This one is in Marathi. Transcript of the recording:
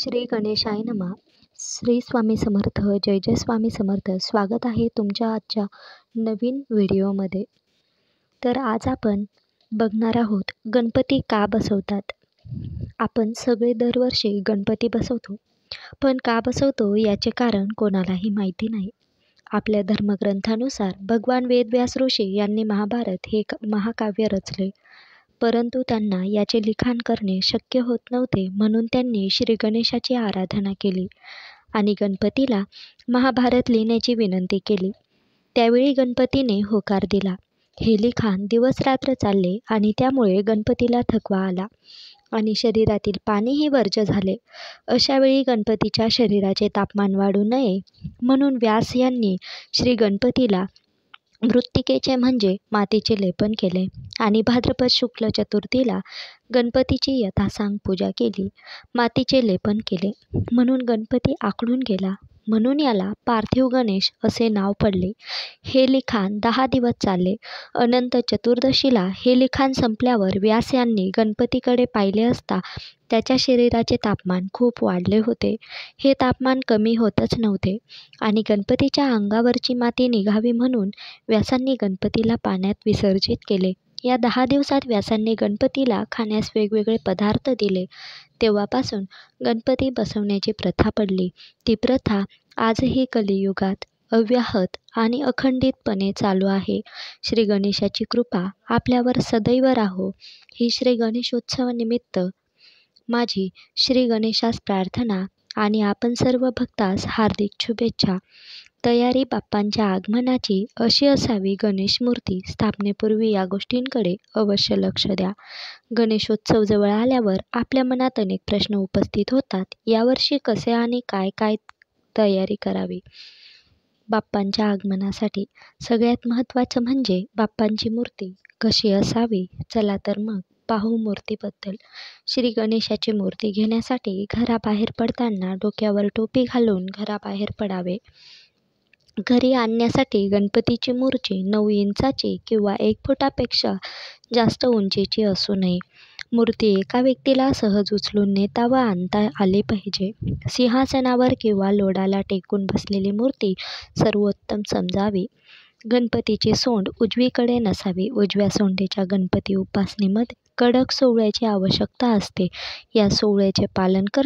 श्री गणेशाय नमः. श्री स्वामी समर्थ. जय जय स्वामी समर्थ. स्वागत आहे तुमच्या आजच्या नवीन व्हिडिओमध्ये. तर आज आपण बघणार आहोत गणपती का बसवतात. आपण सगळे दरवर्षी गणपती बसवतो, पण का बसवतो याचे कारण कोणालाही माहिती नाही. आपल्या धर्मग्रंथानुसार भगवान वेदव्यास ऋषी यांनी महाभारत हे महाकाव्य रचले, परंतु त्यांना याचे लिखाण करणे शक्य होत नव्हते, म्हणून त्यांनी श्री गणेशाची आराधना केली आणि गणपतीला महाभारत लिहिण्याची विनंती केली. त्यावेळी गणपतीने होकार दिला. हे लिखाण दिवसरात्र चालले आणि त्यामुळे गणपतीला थकवा आला आणि शरीरातील पाणीही वर्ज्य झाले. अशावेळी गणपतीच्या शरीराचे तापमान वाढू नये म्हणून व्यास यांनी श्री गणपतीला मृत्तिकेचे म्हणजे मातीचे लेपन केले आणि भाद्रपद शुक्ल चतुर्थीला गणपतीची यथासांग पूजा केली. मातीचे लेपन केले म्हणून गणपती आखडून गेला, म्हणून याला पार्थिव गणेश असे नाव पडले. हे लिखाण 10 दिवस चालले. अनंत चतुर्दशीला हे लिखाण संपल्यावर व्यास यांनी गणपतीकडे पाहिले असता त्याच्या शरीराचे तापमान खूप वाढले होते. हे तापमान कमी होतच नव्हते आणि गणपतीच्या अंगावरची माती निघावी म्हणून व्यासांनी गणपतीला पाण्यात विसर्जित केले. या 10 दिवसात व्यासांनी गणपतीला खाण्यास वेगवेगळे पदार्थ दिले. तेव्हापासून गणपती बसवण्याची प्रथा पडली. ती प्रथा आजही कलियुगात अव्याहत आणि अखंडितपणे चालू आहे. श्री गणेशाची कृपा आपल्यावर सदैव राहो ही श्री गणेशोत्सवानिमित्त माझी श्री गणेशास प्रार्थना आणि आपण सर्व भक्तास हार्दिक शुभेच्छा. तयारी बाप्पांच्या आगमनाची अशी असावी. गणेश मूर्ती स्थापनेपूर्वी या गोष्टींकडे अवश्य लक्ष द्या. गणेशोत्सव जवळ आल्यावर आपल्या मनात अनेक प्रश्न उपस्थित होतात. यावर्षी कसे आणि काय तयारी करावी बाप्पांच्या आगमनासाठी. सगळ्यात महत्त्वाचं म्हणजे बाप्पांची मूर्ती कशी असावी. चला तर मग पाहू मूर्तीबद्दल. श्री गणेशाची मूर्ती घेण्यासाठी घराबाहेर पडताना डोक्यावर टोपी घालून घराबाहेर पडावे. घरी आणण्यासाठी गणपतीची मूर्ती 9 इंचाची किंवा 1 फुटापेक्षा जास्त उंचीची असू नये. मूर्ती एका व्यक्तीला सहज उचलून नेता व आणता आली पाहिजे. सिंहासनावर किंवा लोडाला टेकून बसलेली मूर्ती सर्वोत्तम समजावी. गणपतीची सोंड उजवीकडे नसावी. उजव्या सोंडीच्या गणपती उपासनेमध्ये कडक सोवळ्याची आवश्यकता असते. या सोवळ्याचे पालन करणे